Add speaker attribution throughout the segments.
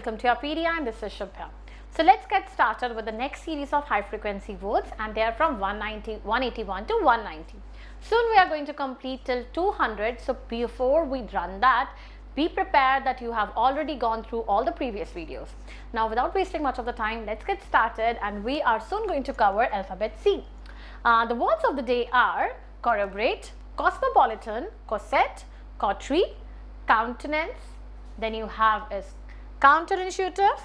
Speaker 1: welcome to YourPedia, and this is Shubhya. So let's get started with the next series of high frequency words, and they are from 181 to 190. Soon we are going to complete till 200. So before we run that, be prepared that you have already gone through all the previous videos. Now without wasting much of the time, let's get started, and we are soon going to cover alphabet C. The words of the day are corroborate, cosmopolitan, Cosset, Coterie, countenance, then you have is counterintuitive,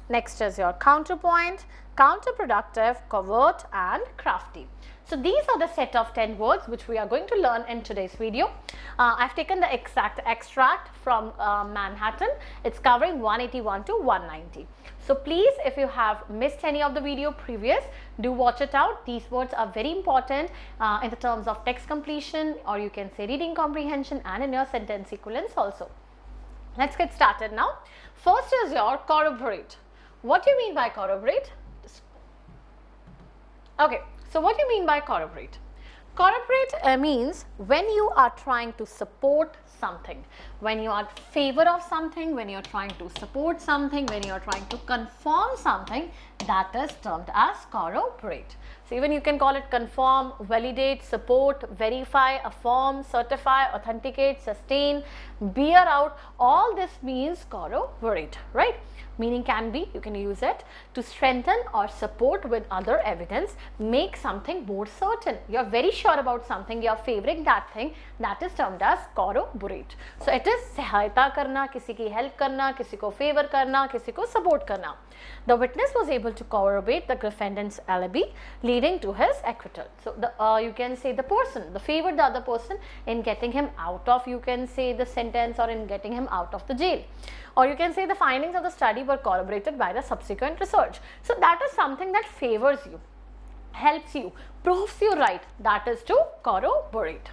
Speaker 1: next is your counterpoint, counterproductive, covert and crafty. So these are the set of 10 words which we are going to learn in today's video. I've taken the exact extract from Manhattan. It's covering 181 to 190. So please, if you have missed any of the video previous, do watch it out. These words are very important in the terms of text completion, or you can say reading comprehension, and in your sentence equivalence also. Let's get started now. First is your corroborate. What do you mean by corroborate? Okay, so what do you mean by corroborate? Corroborate means when you are trying to support something, when you are in favor of something, when you are trying to support something, when you are trying to confirm something, that is termed as corroborate. So even you can call it confirm, validate, support, verify, affirm, certify, authenticate, sustain, bear out. All this means corroborate, right? Meaning can be, you can use it to strengthen or support with other evidence, make something more certain. You are very sure about something, you are favoring that thing, that is termed as corroborate. So it is सहायता करना, किसी की help करना, किसी को favor करना, किसी को support करना. The witness was able to corroborate the defendant's alibi, leading to his acquittal. So the you can say the person, the favored the other person in getting him out of, you can say, the sentence, or in getting him out of the jail. Or you can say the findings of the study were corroborated by the subsequent research. So that is something that favors you, helps you, proves you right. That is to corroborate.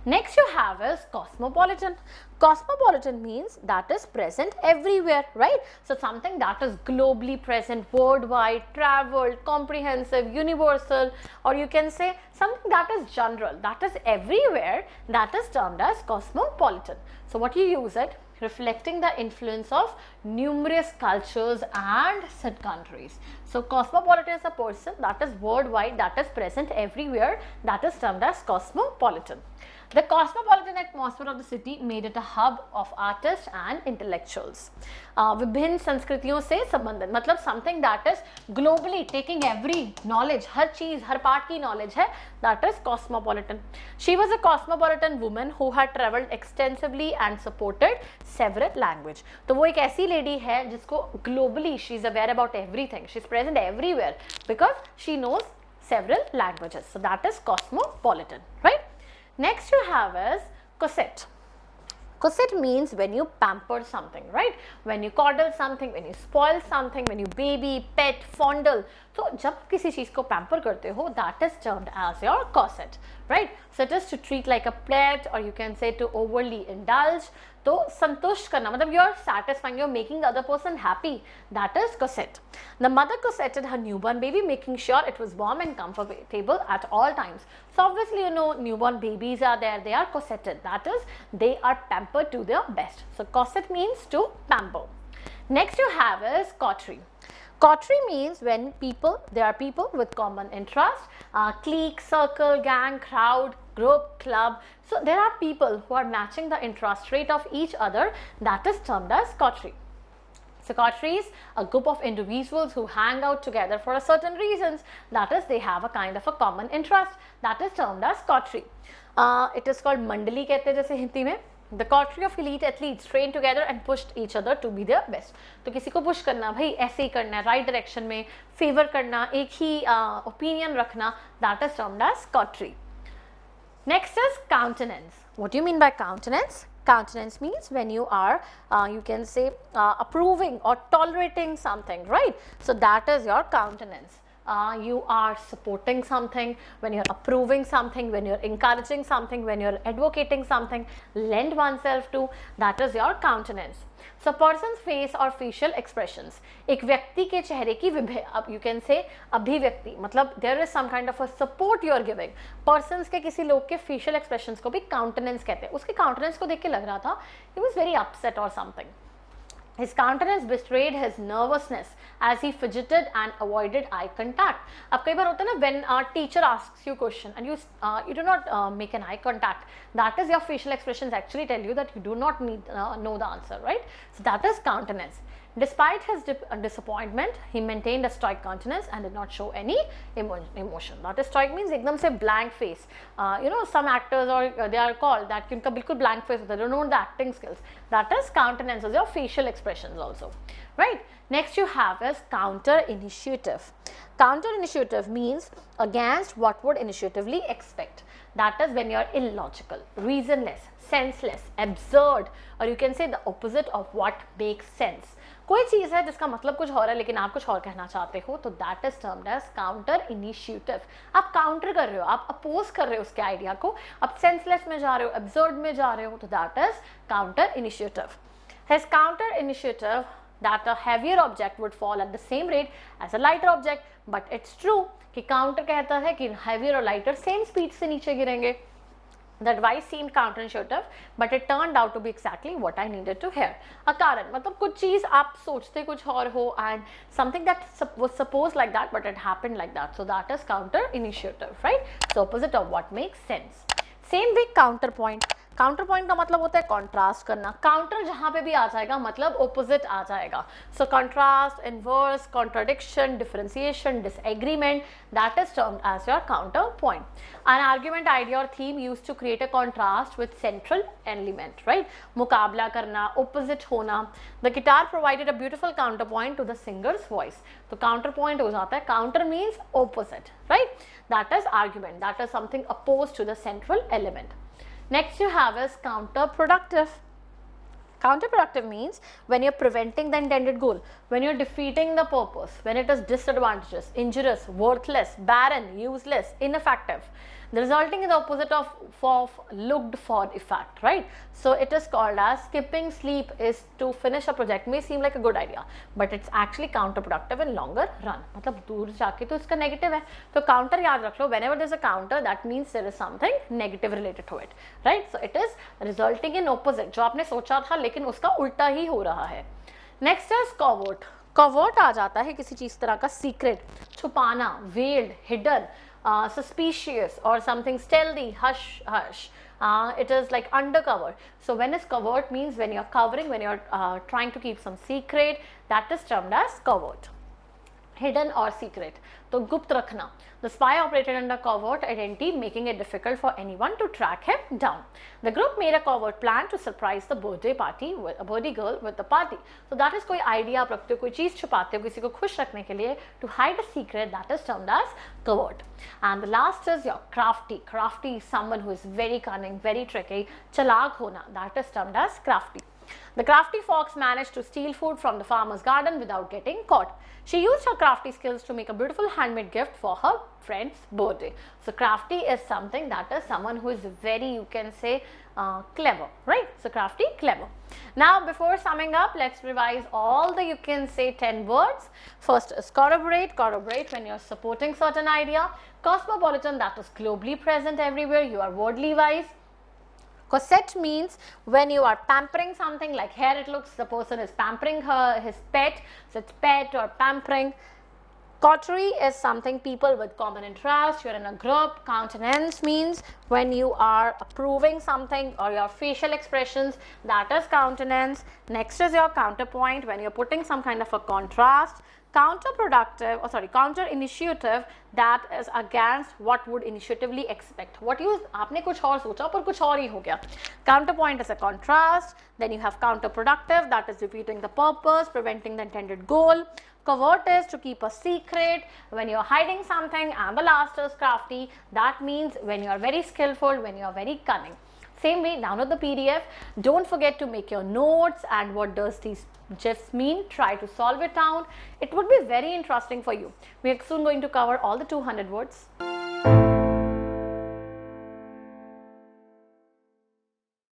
Speaker 1: Next you have is cosmopolitan. Cosmopolitan means that is present everywhere, right? So something that is globally present, worldwide, traveled, comprehensive, universal, or you can say something that is general, that is everywhere, that is termed as cosmopolitan. So what you use it? Reflecting the influence of numerous cultures and said countries. So cosmopolitan is a person that is worldwide, that is present everywhere, that is termed as cosmopolitan. The cosmopolitan atmosphere of the city made it a hub of artists and intellectuals. विभिन्न संस्कृतियों से संबंधित, मतलब something that is globally taking every knowledge, हर चीज, हर part की knowledge है, that is cosmopolitan. She was a cosmopolitan woman who had traveled extensively and supported several languages. तो वो एक ऐसी lady है जिसको globally she is aware about everything. She is present everywhere because she knows several languages. So that is cosmopolitan, right? Next you have is Cosset. Cosset means when you pamper something, right? When you coddle something, when you spoil something, when you baby, pet, fondle. So जब किसी चीज को pamper करते हो, that is termed as your Cosset, right? So it is to treat like a pet, or you can say to overly indulge. तो संतुष्ट करना, मतलब you are satisfying, you are making the other person happy. That is Cosset. The mother cossetted her newborn baby, making sure it was warm and comfortable at all times. So obviously you know newborn babies are there, they are cossetted. That is, they are pampered to their best. So Cosset means to pamper. Next you have is Coterie. Coterie means when people, there are people with common interest, clique, circle, gang, crowd, group, club. So there are people who are matching the interest rate of each other. That is termed as Coterie. So Coterie is a group of individuals who hang out together for a certain reasons. That is, they have a kind of a common interest. That is termed as Coterie. It is called Mandali कहते हैं जैसे हिंदी में. The coterie of elite athletes trained together and pushed each other to be their best. तो किसी को push करना, भाई ऐसे ही करना है, right direction में, favor करना, एक ही opinion रखना, that is termed as coterie. Next is countenance. What do you mean by countenance? Countenance means when you are, you can say, approving or tolerating something, right? So that is your countenance. You are supporting something, when you're approving something, when you're encouraging something, when you're advocating something, lend oneself to, that is your countenance. So person's face or facial expressions, एक व्यक्ति के चेहरे की you can say अभिव्यक्ति, मतलब there is some kind of a support you are giving. Persons के किसी लोग के facial expressions को भी countenance कहते हैं. उसके countenance को देख के लग रहा था he was very upset or something. His countenance betrayed his nervousness as he fidgeted and avoided eye contact. अब कई बार होता है ना, when a teacher asks you question and you do not make an eye contact, that is your facial expressions actually tell you that you do not need know the answer, right? So that is countenance. Despite his disappointment, he maintained a stoic countenance and did not show any emotion. That is stoic means एकदम से blank face. You know, some actors or they are called that उनका बिल्कुल blank face होता है, they don't know the acting skills. That is countenance, is your facial expressions also, right? Next you have is counter initiative. Counter initiative means against what would initiatively expect. That is when you are illogical, reasonless, senseless, absurd, or you can say the opposite of what makes sense. कोई चीज़ है जिसका मतलब कुछ और है लेकिन आप कुछ और कहना चाहते हो, तो that is termed as counter initiative. आप काउंटर कर रहे हो, आप अपोज कर रहे हो उसके आइडिया को, आप सेंसलेस में जा रहे हो, एब्सर्ड में जा रहे हो, तो that is counter initiative. His counter initiative that a heavier object would fall at the same rate as a lighter object, but it's true कि counter कहता है कि heavier और lighter same speed से नीचे गिरेंगे. The advice seemed counterintuitive, but it turned out to be exactly what I needed to hear. A कारण मतलब कुछ चीज़ आप सोचते कुछ और हो and something that was supposed like that, but it happened like that. So that is counter initiative, right? So opposite of what makes sense. Same way counterpoint. Counterpoint का मतलब होता है कॉन्ट्रास्ट करना. काउंटर जहां पे भी आ जाएगा मतलब ओपोजिट आ जाएगा. So contrast, inverse, contradiction, differentiation, disagreement, that is termed as your counter point. An argument idea और theme used to create a contrast with central element, right? मुकाबला करना, ओपोजिट होना. The guitar provided a beautiful counter point to the singer's voice. तो counter point हो जाता है, counter means opposite, right? That is argument, that is something oppose to the central element. Next you have is counterproductive. Counterproductive means when you're preventing the intended goal, when you're defeating the purpose, when it is disadvantageous, injurious, worthless, barren, useless, ineffective. The resulting is the opposite of looked for effect, right? So it is called as skipping sleep is to finish a project. May seem like a good idea, but it's actually counterproductive in longer run. मतलब दूर जाके तो इसका negative है. तो counter याद रख लो. Whenever there's a counter, that means there is something negative related to it, right? So it is resulting in opposite. जो आपने सोचा था लेकिन उसका उल्टा ही हो रहा है. Next is covert. Covert आ जाता है किसी चीज तरह का secret, छुपाना, veiled, hidden, suspicious or something stealthy, hush hush. It is like undercover. So when is covert means when you're covering, when you're trying to keep some secret, that is termed as covert. Hidden or secret, तो गुप्त रखना. The spy operated under covert identity, making it difficult for anyone to track him down. The group made a covert plan to surprise the birthday party with a birthday girl with the party. So that is कोई idea आप रखते हो, कोई चीज़ छुपाते हो किसी को खुश रखने के लिए, to hide a secret, that is termed as covert. And the last is your crafty. Crafty is someone who is very cunning, very tricky, चालाक होना, that is termed as crafty. The crafty fox managed to steal food from the farmer's garden without getting caught. She used her crafty skills to make a beautiful handmade gift for her friend's birthday. So crafty is something that is someone who is very, you can say, clever, right? So crafty, clever. Now before summing up, let's revise all the, you can say, 10 words. First is corroborate. Corroborate when you're supporting certain idea. Cosmopolitan, that is globally present everywhere, you are worldly wise. Cosset means when you are pampering something, like here it looks the person is pampering his pet, so it's pet or pampering. Coterie is something people with common interest, you're in a group. Countenance means when you are approving something or your facial expressions, that is countenance. Next is your counterpoint when you're putting some kind of a contrast. Counterproductive, or sorry, counter initiative, that is against what would initiatively expect. What you आपने कुछ और सोचा पर कुछ और ही हो गया. Counterpoint is a contrast. Then you have counterproductive, that is defeating the purpose, preventing the intended goal. Covert is to keep a secret when you're hiding something, and the last is crafty. That means when you are very skillful, when you are very cunning. Same way, download the PDF. Don't forget to make your notes and what does these GIFs mean. Try to solve it out. It would be very interesting for you. We are soon going to cover all the 200 words.